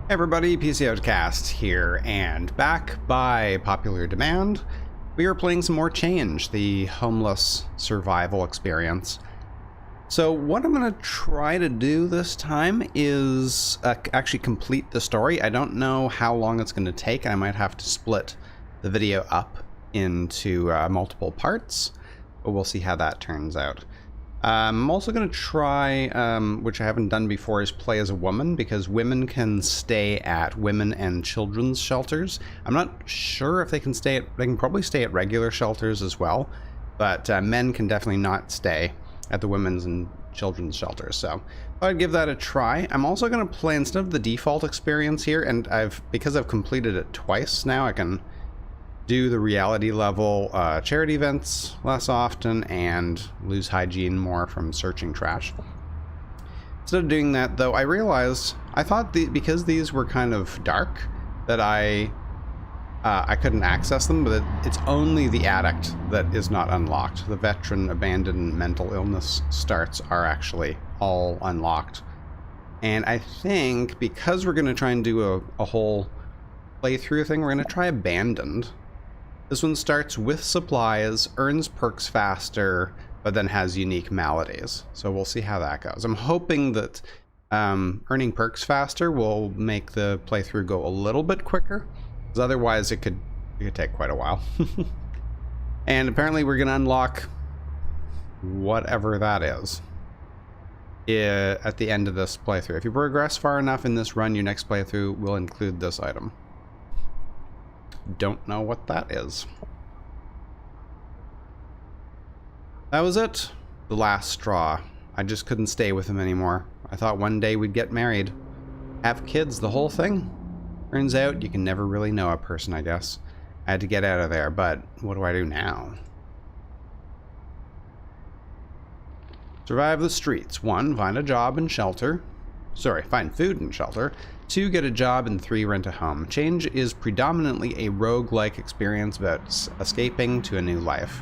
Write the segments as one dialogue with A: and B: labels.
A: Everybody, PC Outcast here, and back by popular demand, we are playing some more Change, the homeless survival experience. So what I'm going to try to do this time is actually complete the story. I don't know how long it's going to take. I might have to split the video up into multiple parts, but we'll see how that turns out. I'm also going to try, which I haven't done before, is play as a woman, because women can stay at women and children's shelters. I'm not sure if they can stay at, they can probably stay at regular shelters as well, but men can definitely not stay at the women's and children's shelters, so I'd give that a try. I'm also going to play instead of the default experience here, and because I've completed it twice now, I can do the reality level charity events less often and lose hygiene more from searching trash. Instead of doing that, though, I realized I thought because these were kind of dark that I couldn't access them, but it's only the addict that is not unlocked. The veteran, abandoned, mental illness starts are actually all unlocked. And I think because we're going to try and do a whole playthrough thing, we're going to try abandoned. This one starts with supplies, earns perks faster, but then has unique maladies. So we'll see how that goes. I'm hoping that earning perks faster will make the playthrough go a little bit quicker, because otherwise it could take quite a while. And apparently we're going to unlock whatever that is at the end of this playthrough. If you progress far enough in this run, your next playthrough will include this item. Don't know what that is. That was it. The last straw. I just couldn't stay with him anymore. I thought one day we'd get married, have kids, the whole thing. Turns out you can never really know a person, I guess. I had to get out of there, but what do I do now? Survive the streets. 1, find a job and shelter. Sorry, find food and shelter. 2, get a job, and 3, rent a home. Change is predominantly a roguelike experience about escaping to a new life.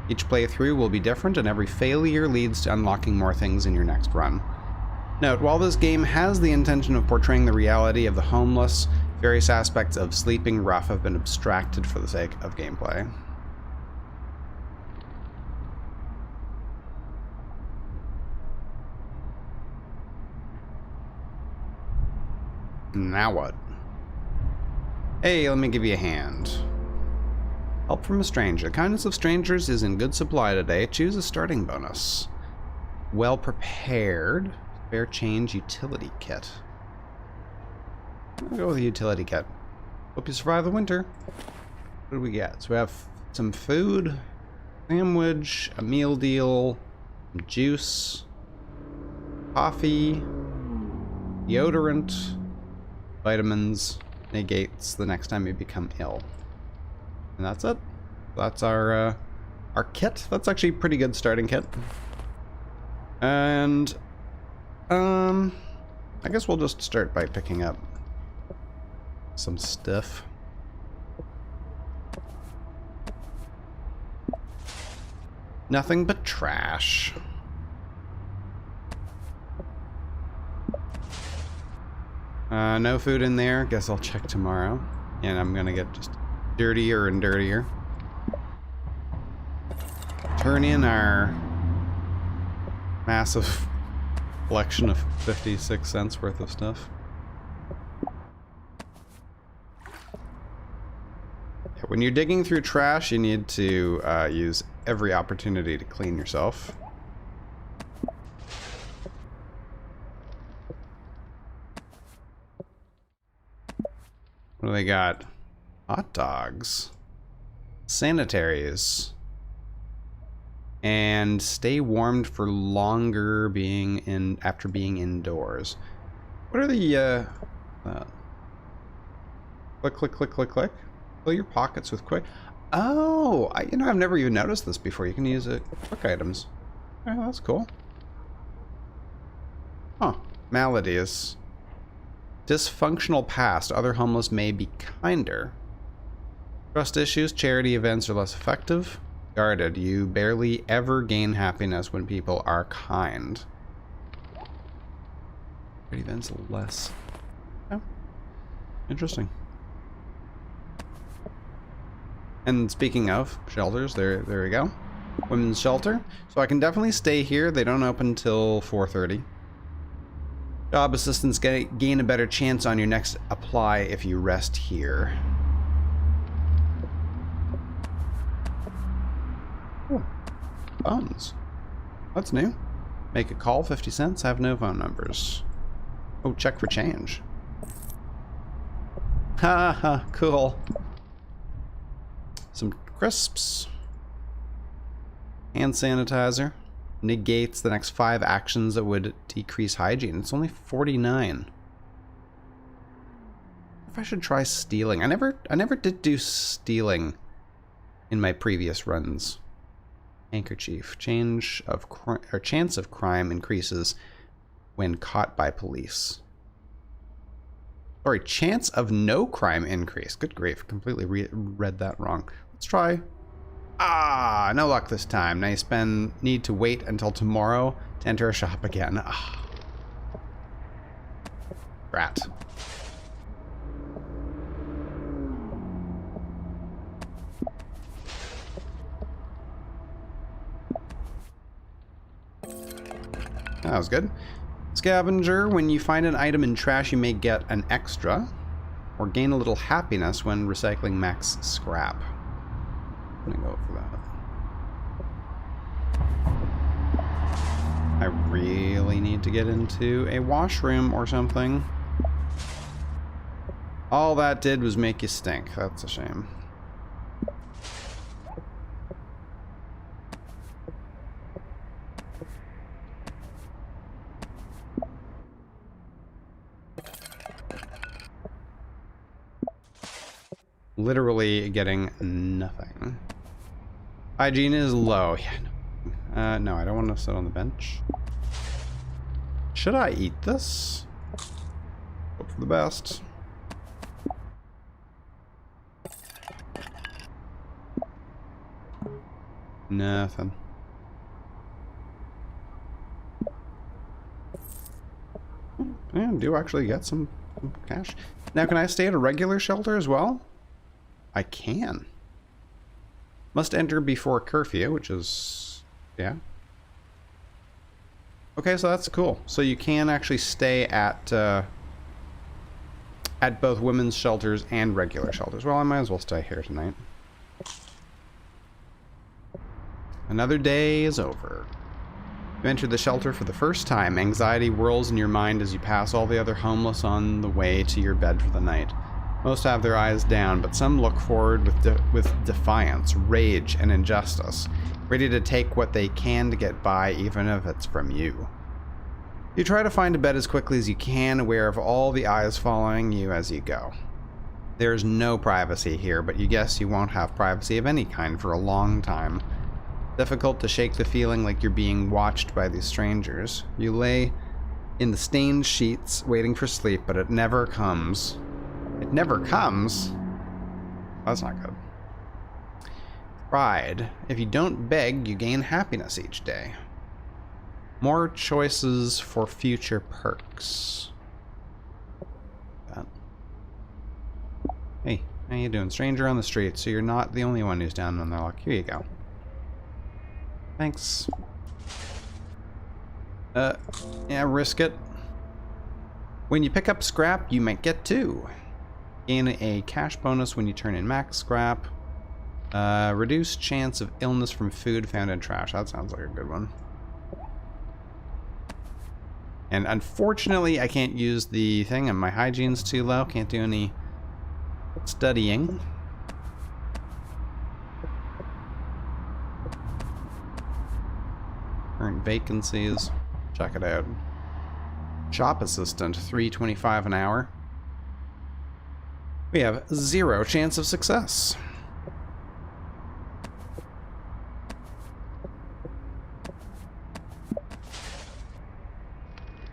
A: Each playthrough will be different, and every failure leads to unlocking more things in your next run. Note, while this game has the intention of portraying the reality of the homeless, various aspects of Sleeping Rough have been abstracted for the sake of gameplay. Now what? Hey, let me give you a hand. Help from a stranger. The kindness of strangers is in good supply today. Choose a starting bonus. Well prepared. Spare change utility kit. I'll go with the utility kit. Hope you survive the winter. What do we get? So we have some food, sandwich, a meal deal, juice, coffee, deodorant, vitamins, negates the next time you become ill. And that's it. That's our kit. That's actually a pretty good starting kit. And I guess we'll just start by picking up some stuff. Nothing but trash. No food in there. Guess I'll check tomorrow. And I'm gonna get just dirtier and dirtier. Turn in our massive collection of 56 cents worth of stuff. When you're digging through trash, you need to use every opportunity to clean yourself. What do they got? Hot dogs. Sanitaries. And stay warmed for longer after being indoors. What are the click, click, click, click, click. Fill your pockets with quick. Oh, I've never even noticed this before. You can use it quick items. Oh, that's cool. Huh. Maladies. Dysfunctional past. Other homeless may be kinder. Trust issues. Charity events are less effective. Guarded. You barely ever gain happiness when people are kind. Charity events less. Oh. Interesting. And speaking of shelters, there we go. Women's shelter. So I can definitely stay here. They don't open until 4:30. Job assistants gain a better chance on your next apply if you rest here. Oh, phones. That's new. Make a call, 50 cents, have no phone numbers. Oh, check for change. Ha ha, cool. Some crisps. Hand sanitizer. Negates the next 5 actions that would decrease hygiene. It's only 49. If I should try stealing. I never did do stealing in my previous runs. Handkerchief. Chance of crime increases when caught by police. Sorry, chance of no crime increase. Good grief, completely read that wrong. Let's try. Ah, no luck this time. Now you need to wait until tomorrow to enter a shop again. Ah. Rat. That was good. Scavenger, when you find an item in trash, you may get an extra or gain a little happiness when recycling max scrap. I'm gonna go for that. I really need to get into a washroom or something. All that did was make you stink. That's a shame. Literally getting nothing. Hygiene is low. Yeah, no, I don't want to sit on the bench. Should I eat this? Hope for the best. Nothing. Yeah, I do actually get some cash. Now, can I stay at a regular shelter as well? I can. Must enter before curfew, which is... yeah. Okay, so that's cool. So you can actually stay at both women's shelters and regular shelters. Well, I might as well stay here tonight. Another day is over. You enter the shelter for the first time. Anxiety whirls in your mind as you pass all the other homeless on the way to your bed for the night. Most have their eyes down, but some look forward with defiance, rage, and injustice, ready to take what they can to get by, even if it's from you. You try to find a bed as quickly as you can, aware of all the eyes following you as you go. There's no privacy here, but you guess you won't have privacy of any kind for a long time. Difficult to shake the feeling like you're being watched by these strangers. You lay in the stained sheets, waiting for sleep, but it never comes. It never comes? That's not good. Pride. If you don't beg, you gain happiness each day. More choices for future perks. Hey, how you doing? Stranger on the street, so you're not the only one who's down on their luck. Here you go. Thanks. Yeah, risk it. When you pick up scrap, you might get 2. Gain a cash bonus when you turn in max scrap. Reduced chance of illness from food found in trash. That sounds like a good one. And unfortunately, I can't use the thing, and my hygiene's too low. Can't do any studying. Current vacancies. Check it out. Shop assistant, $3.25 an hour. We have 0 chance of success.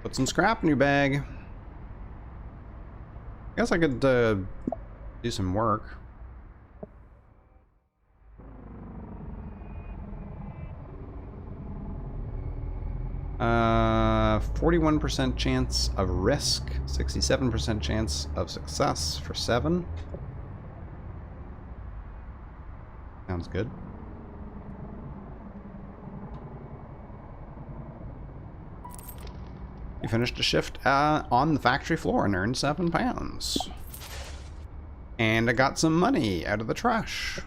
A: Put some scrap in your bag. I guess I could do some work. 41% chance of risk, 67% chance of success for 7. Sounds good. You finished a shift on the factory floor and earned £7. And I got some money out of the trash.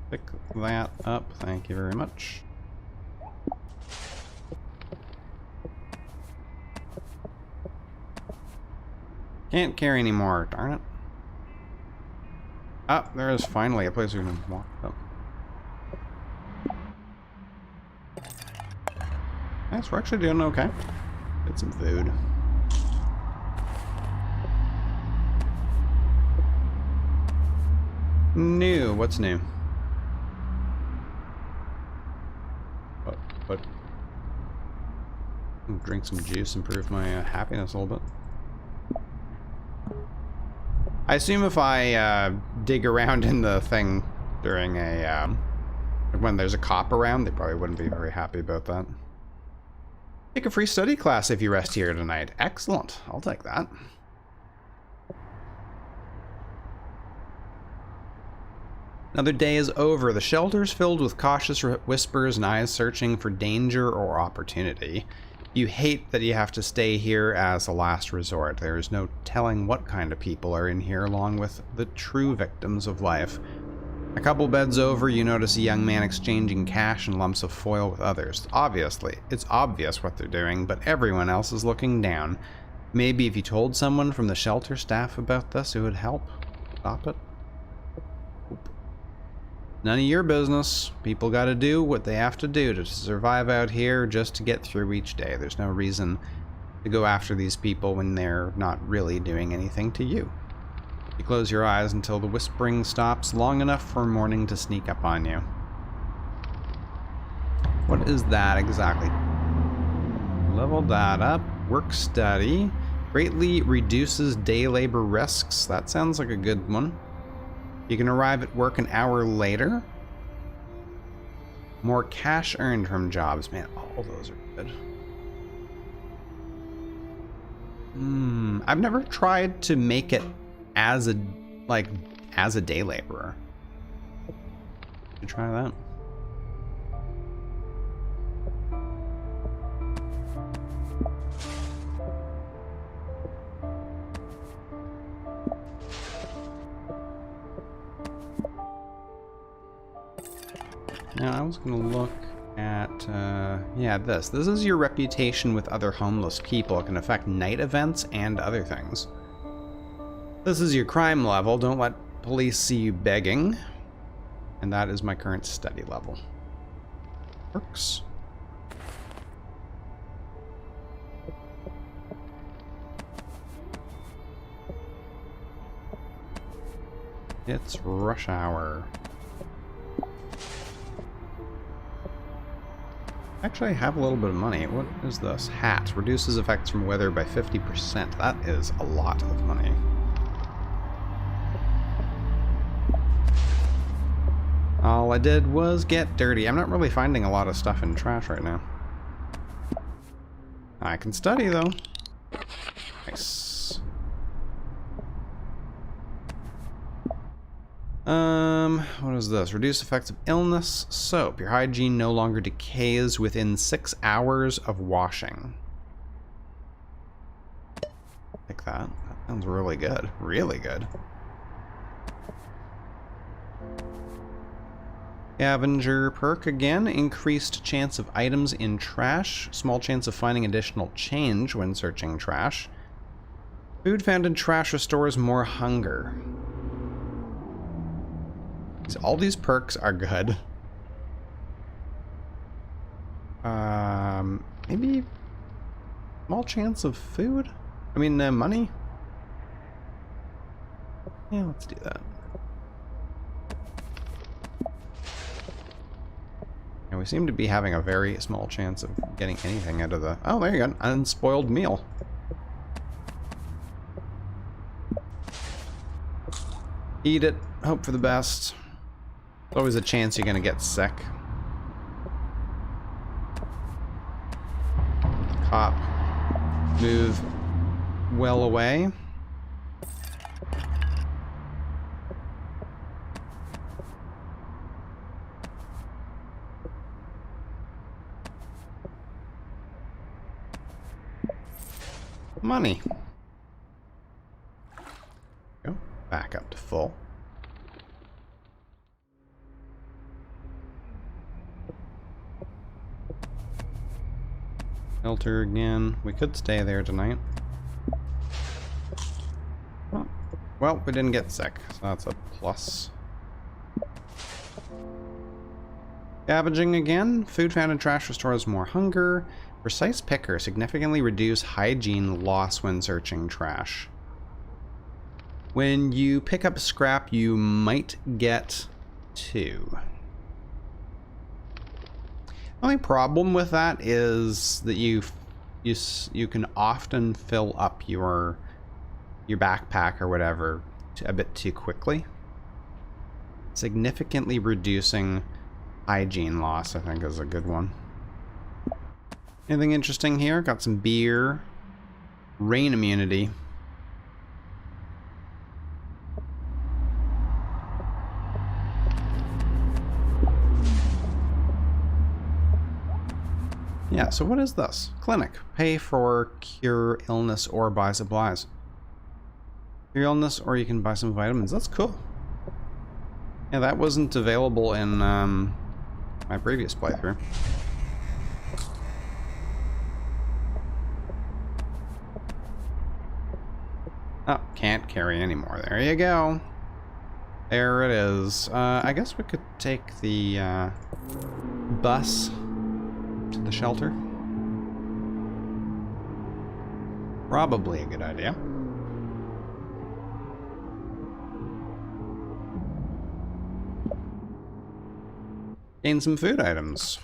A: Pick that up, thank you very much. Can't carry anymore, darn it. Ah, there is finally a place we can walk up. Nice, we're actually doing okay. Get some food. New, what's new? What? Drink some juice, improve my happiness a little bit. I assume if I dig around in the thing during a when there's a cop around, they probably wouldn't be very happy about that. Take a free study class if you rest here tonight. Excellent, I'll take that. Another day is over. The shelter's filled with cautious whispers and eyes searching for danger or opportunity. You hate that you have to stay here as a last resort. There is no telling what kind of people are in here, along with the true victims of life. A couple beds over, you notice a young man exchanging cash and lumps of foil with others. Obviously, it's obvious what they're doing, but everyone else is looking down. Maybe if you told someone from the shelter staff about this, it would help stop it. None of your business. People gotta do what they have to do to survive out here just to get through each day. There's no reason to go after these people when they're not really doing anything to you. You close your eyes until the whispering stops long enough for morning to sneak up on you. What is that exactly? Level that up. Work study. Greatly reduces day labor risks. That sounds like a good one. You can arrive at work an hour later. More cash earned from jobs. Man, all those are good. I've never tried to make it as a day laborer. Should try that. Now, I was going to look at, yeah, this. This is your reputation with other homeless people. It can affect night events and other things. This is your crime level. Don't let police see you begging. And that is my current study level. Works. It's rush hour. Actually, I have a little bit of money. What is this? Hat. Reduces effects from weather by 50%. That is a lot of money. All I did was get dirty. I'm not really finding a lot of stuff in trash right now. I can study, though. Nice. What is this? Reduce effects of illness. Soap. Your hygiene no longer decays within 6 hours of washing. Like that. That sounds really good. Really good. Scavenger perk again. Increased chance of items in trash. Small chance of finding additional change when searching trash. Food found in trash restores more hunger. All these perks are good. Maybe small chance of food? I mean, money? Yeah, let's do that. And we seem to be having a very small chance of getting anything out of the... Oh, there you go. Unspoiled meal. Eat it. Hope for the best. There's always a chance you're gonna get sick. Cop. Move well away. Money. Go back up to full. Shelter again. We could stay there tonight. Oh, well, we didn't get sick, so that's a plus. Scavenging again. Food found in trash restores more hunger. Precise picker. Significantly reduce hygiene loss when searching trash. When you pick up scrap, you might get 2. The only problem with that is that you can often fill up your backpack or whatever a bit too quickly. Significantly reducing hygiene loss, I think, is a good one. Anything interesting here? Got some beer. Rain immunity. Yeah, so what is this? Clinic. Pay for cure illness or buy supplies. Cure illness or you can buy some vitamins. That's cool. Yeah, that wasn't available in my previous playthrough. Oh, can't carry anymore. There you go. There it is. I guess we could take the bus to the shelter. Probably a good idea. Gain some food items.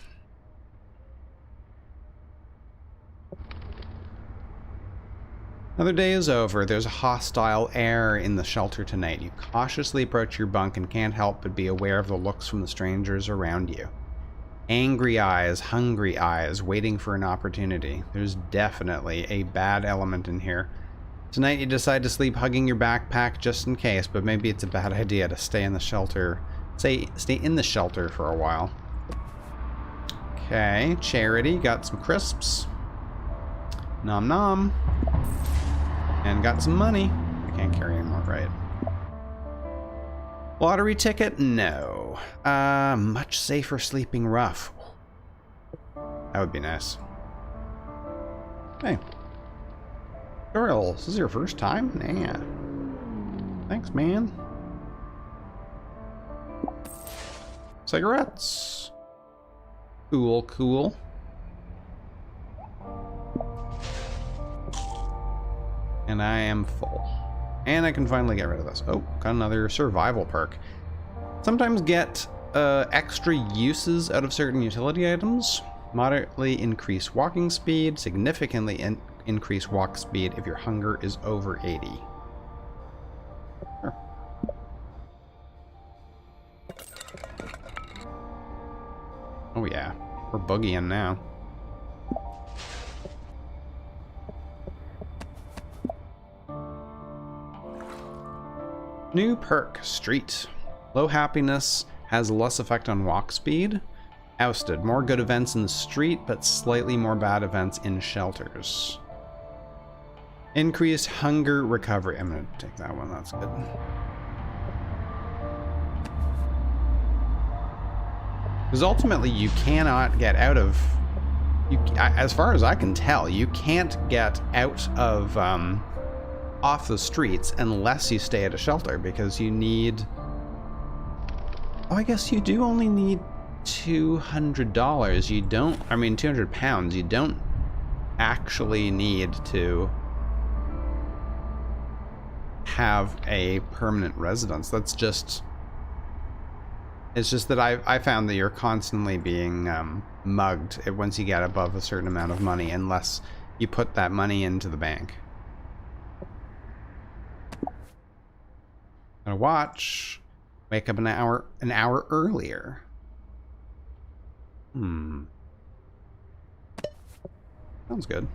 A: Another day is over. There's a hostile air in the shelter tonight. You cautiously approach your bunk and can't help but be aware of the looks from the strangers around you. Angry eyes, hungry eyes, waiting for an opportunity. There's definitely a bad element in here. Tonight you decide to sleep hugging your backpack just in case, but maybe it's a bad idea to stay in the shelter. Stay in the shelter for a while. Okay, Charity got some crisps. Nom nom. And got some money. I can't carry anymore, right? Lottery ticket? No. Much safer sleeping rough. That would be nice. Hey. Cheryl, this is your first time? Nah. Thanks, man. Cigarettes. Cool, cool. And I am full. And I can finally get rid of this. Oh, got another survival perk. Sometimes get extra uses out of certain utility items. Moderately increase walking speed. Significantly increase walk speed if your hunger is over 80. Sure. Oh yeah, we're boogieing now. New perk, Street. Low happiness has less effect on walk speed. Ousted, more good events in the street, but slightly more bad events in shelters. Increased hunger recovery. I'm gonna take that one, that's good. Because ultimately you cannot get out of, as far as I can tell, you can't get out of off the streets unless you stay at a shelter, because you need, oh, I guess you do only need $200. You don't, I mean 200 pounds. You don't actually need to have a permanent residence. That's just, it's just that I found that you're constantly being mugged once you get above a certain amount of money, unless you put that money into the bank. Gotta watch. Wake up an hour earlier. Sounds good.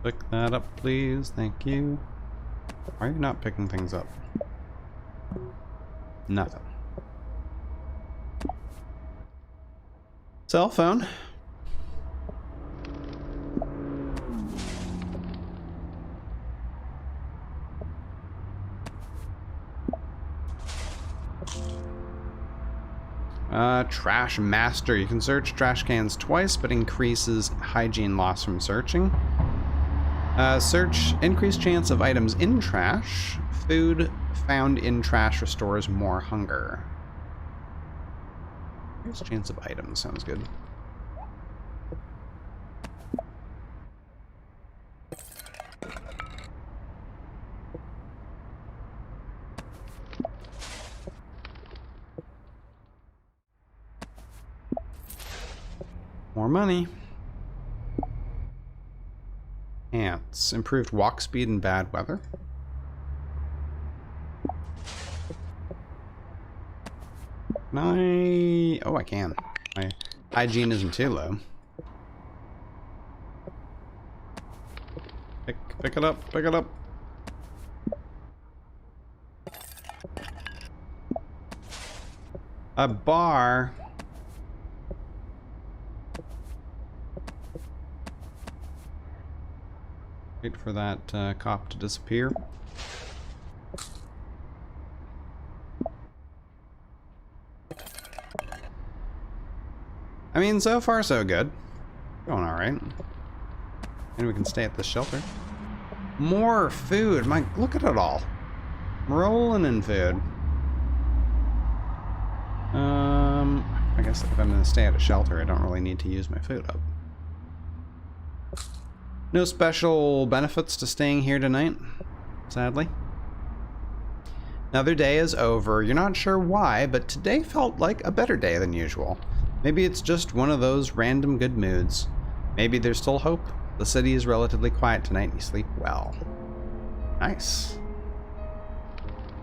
A: Pick that up, please. Thank you. Why are you not picking things up? Nothing. Cell phone. Trash master. You can search trash cans twice, but increases hygiene loss from searching. Search increased chance of items in trash. Food found in trash restores more hunger. Increased chance of items sounds good. More money. Ants. Improved walk speed in bad weather. Can I... Oh, I can. My hygiene isn't too low. Pick it up, pick it up. A bar. Wait for that cop to disappear. I mean, so far so good. Going alright. And we can stay at the shelter. More food! Look at it all. I'm rolling in food. I guess if I'm gonna stay at a shelter, I don't really need to use my food up. No special benefits to staying here tonight, sadly. Another day is over. You're not sure why, but today felt like a better day than usual. Maybe it's just one of those random good moods. Maybe there's still hope. The city is relatively quiet tonight and you sleep well. Nice.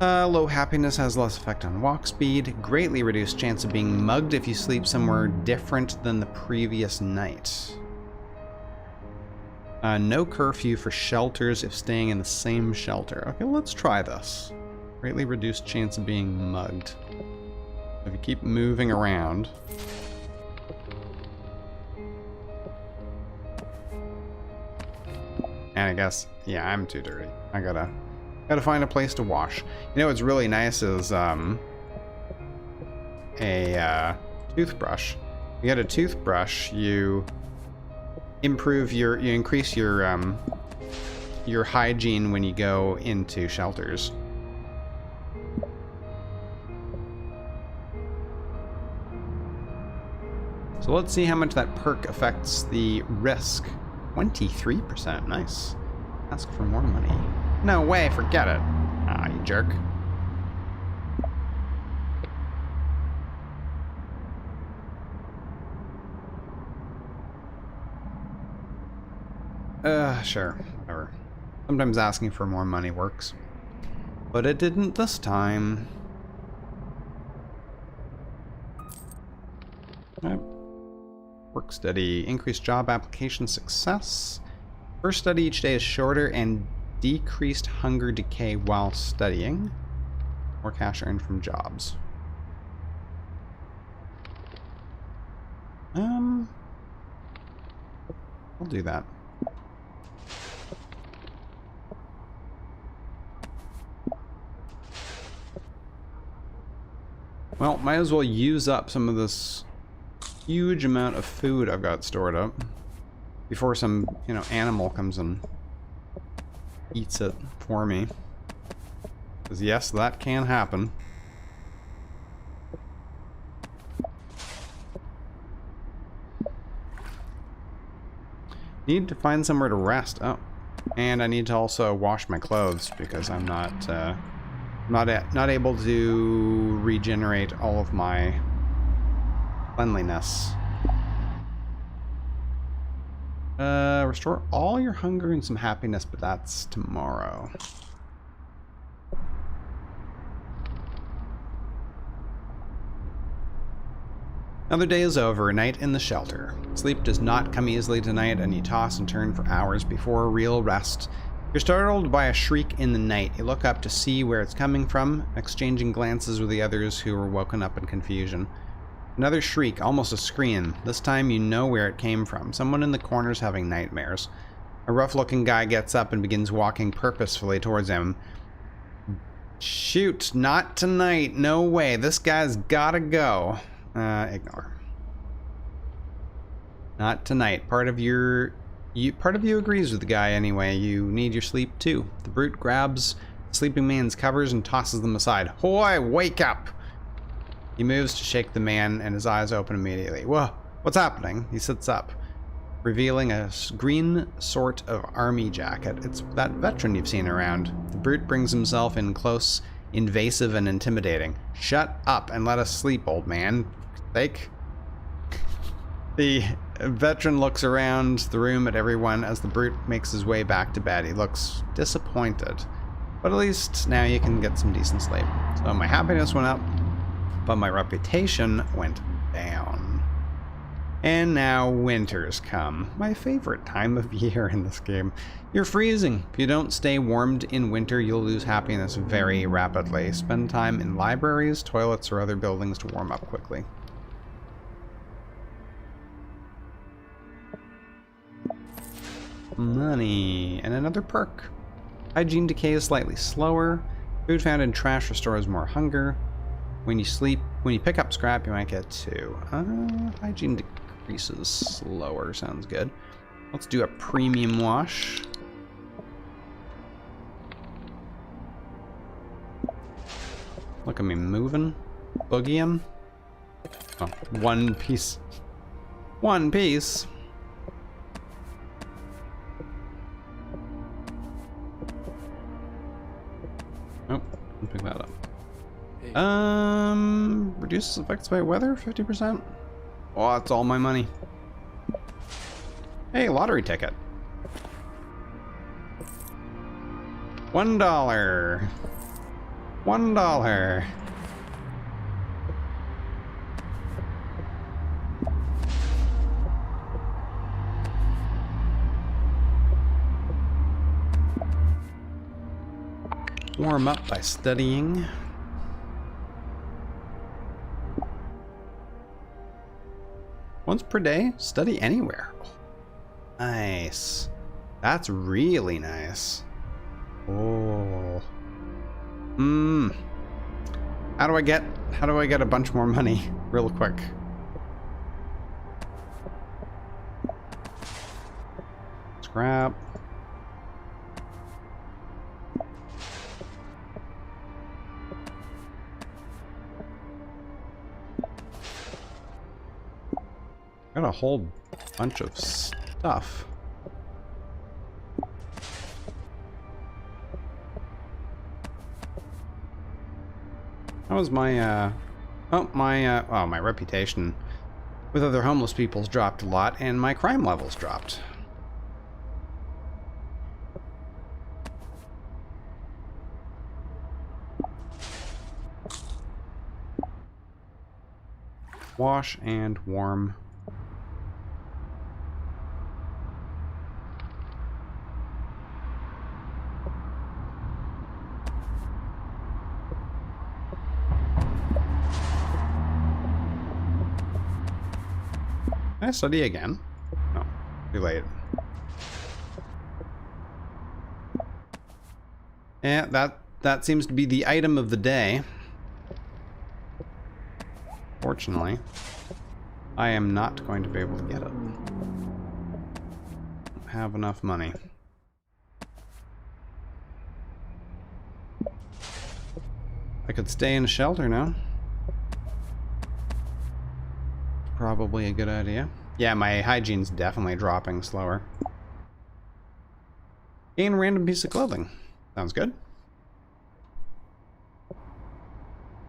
A: Low happiness has less effect on walk speed. Greatly reduced chance of being mugged if you sleep somewhere different than the previous night. No curfew for shelters if staying in the same shelter. Okay, let's try this. Greatly reduced chance of being mugged. If you keep moving around. And I guess, yeah, I'm too dirty. I gotta find a place to wash. You know what's really nice is a toothbrush. You get a toothbrush, you increase your hygiene when you go into shelters. So let's see how much that perk affects the risk. 23%, nice. Ask for more money. No way, forget it. Ah, you jerk. Sure, whatever. Sometimes asking for more money works. But it didn't this time. Work study. Increased job application success. First study each day is shorter and decreased hunger decay while studying. More cash earned from jobs. I'll do that. Well, might as well use up some of this huge amount of food I've got stored up before some, animal comes and eats it for me. Because yes, that can happen. Need to find somewhere to rest. Oh, and I need to also wash my clothes because I'm not able to regenerate all of my cleanliness. Restore all your hunger and some happiness, but that's tomorrow. Another day is over, night in the shelter. Sleep does not come easily tonight, and you toss and turn for hours before a real rest. You're startled by a shriek in the night. You look up to see where it's coming from, exchanging glances with the others who were woken up in confusion. Another shriek, almost a scream. This time you know where it came from. Someone in the corner's having nightmares. A rough-looking guy gets up and begins walking purposefully towards him. Shoot, not tonight. No way. This guy's gotta go. Ignore. Not tonight. Part of you agrees with the guy anyway. You need your sleep too. The brute grabs the sleeping man's covers and tosses them aside. Hoy, wake up! He moves to shake the man, and his eyes open immediately. Whoa, what's happening? He sits up, revealing a green sort of army jacket. It's that veteran you've seen around. The brute brings himself in close, invasive, and intimidating. Shut up and let us sleep, old man. The veteran looks around the room at everyone as the brute makes his way back to bed. He looks disappointed, but at least now you can get some decent sleep. So my happiness went up, but my reputation went down. And now winter's come. My favorite time of year in this game. You're freezing. If you don't stay warmed in winter, you'll lose happiness very rapidly. Spend time in libraries, toilets, or other buildings to warm up quickly. Money. And another perk. Hygiene decay is slightly slower. Food found in trash restores more hunger. When you pick up scrap, you might get 2. Hygiene decreases slower. Sounds good. Let's do a premium wash. Look at me moving. Boogieing. Oh, one piece. One piece. Oh, I'll pick that up. Reduces effects by weather, 50%? Oh, that's all my money. Hey, lottery ticket. $1. $1. Warm up by studying. Once per day, study anywhere. Nice. That's really nice. Oh. How do I get a bunch more money real quick? Scrap. Got a whole bunch of stuff. How was my my reputation with other homeless people's dropped a lot, and my crime levels dropped. Wash and warm. Can I study again? No, too late. Yeah, that seems to be the item of the day. Fortunately, I am not going to be able to get it. Don't have enough money. I could stay in a shelter now. Probably a good idea. Yeah, my hygiene's definitely dropping slower. Gain a random piece of clothing. Sounds good.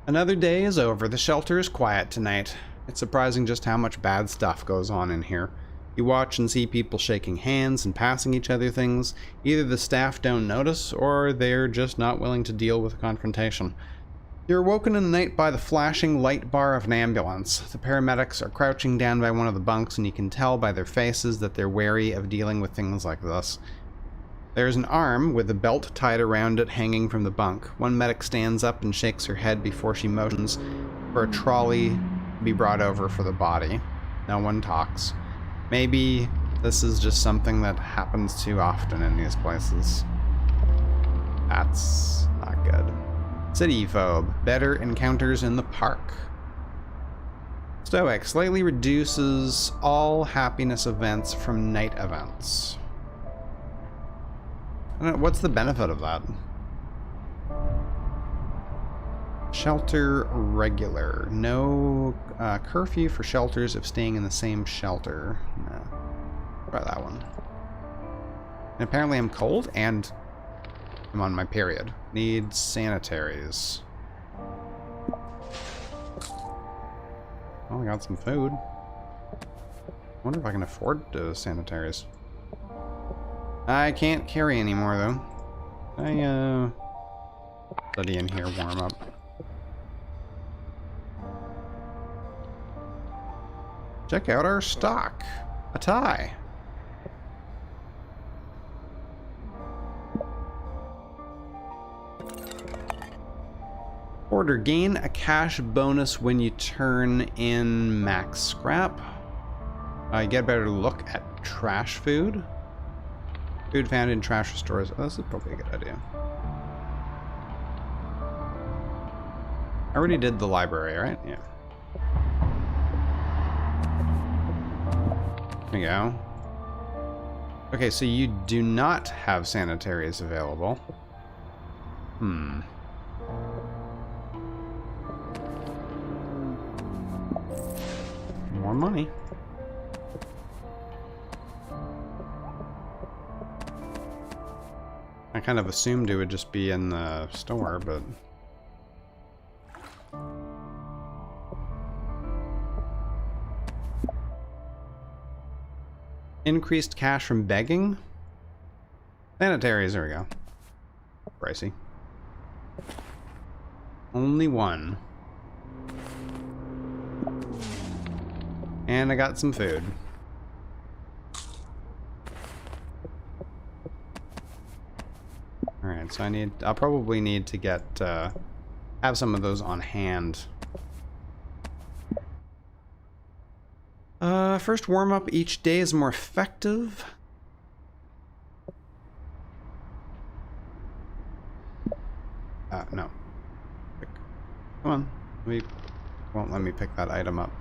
A: Another day is over. The shelter is quiet tonight. It's surprising just how much bad stuff goes on in here. You watch and see people shaking hands and passing each other things. Either the staff don't notice, or they're just not willing to deal with a confrontation. You're woken in the night by the flashing light bar of an ambulance. The paramedics are crouching down by one of the bunks, and you can tell by their faces that they're wary of dealing with things like this. There's an arm with a belt tied around it hanging from the bunk. One medic stands up and shakes her head before she motions for a trolley to be brought over for the body. No one talks. Maybe this is just something that happens too often in these places. That's not good. City phobe. Better encounters in the park. Stoic. Slightly reduces all happiness events from night events. I don't know, what's the benefit of that? Shelter regular. No curfew for shelters if staying in the same shelter. No. Try that one. And apparently I'm cold and I'm on my period. Need sanitaries. Well, I got some food. Wonder if I can afford those sanitaries. I can't carry anymore, though. Study in here, warm up. Check out our stock. A tie. Order. Gain a cash bonus when you turn in max scrap. You get a better look at trash food. Food found in trash stores. Oh, this is probably a good idea. I already did the library, right? Yeah. There we go. Okay, so you do not have sanitaries available. More money. I kind of assumed it would just be in the store, but... Increased cash from begging? Sanitaries, there we go. Pricey. Only one. And I got some food. Alright, so I'll probably need to get, have some of those on hand. First warm up each day is more effective. No. Come on. Won't let me pick that item up.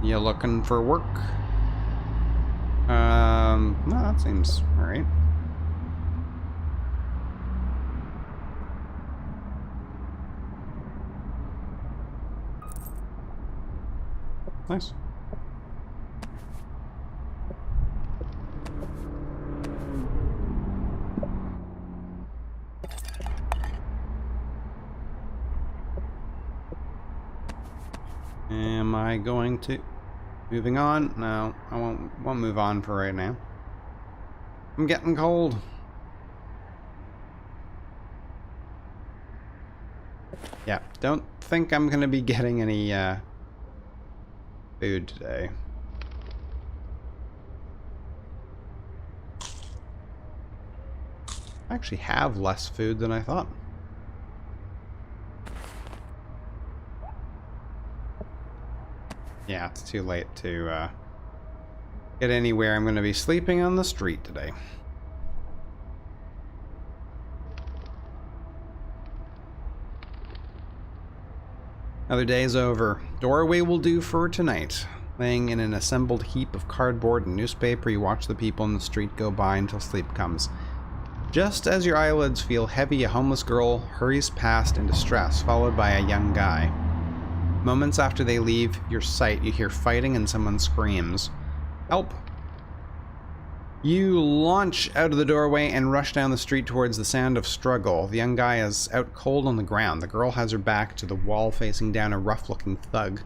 A: You looking for work? No, that seems alright. Nice. Am I going to... Moving on? No, I won't move on for right now. I'm getting cold. Yeah, don't think I'm gonna be getting any food today. I actually have less food than I thought. Yeah, it's too late to get anywhere. I'm going to be sleeping on the street today. Another day's over. Doorway will do for tonight. Laying in an assembled heap of cardboard and newspaper, you watch the people in the street go by until sleep comes. Just as your eyelids feel heavy, a homeless girl hurries past in distress, followed by a young guy. Moments after they leave your sight, you hear fighting and someone screams, "Help!" You launch out of the doorway and rush down the street towards the sound of struggle. The young guy is out cold on the ground. The girl has her back to the wall, facing down a rough-looking thug.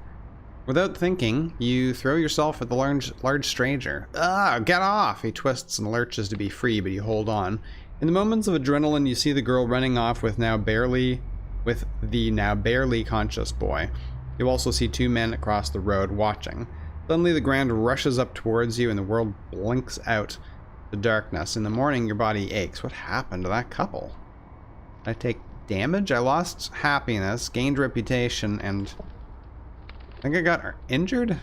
A: Without thinking, you throw yourself at the large stranger. Ah, get off! He twists and lurches to be free, but you hold on. In the moments of adrenaline, you see the girl running off with the now barely conscious boy. You also see two men across the road watching. Suddenly, the ground rushes up towards you and the world blinks out the darkness. In the morning, your body aches. What happened to that couple? Did I take damage? I lost happiness, gained reputation, and I think I got injured?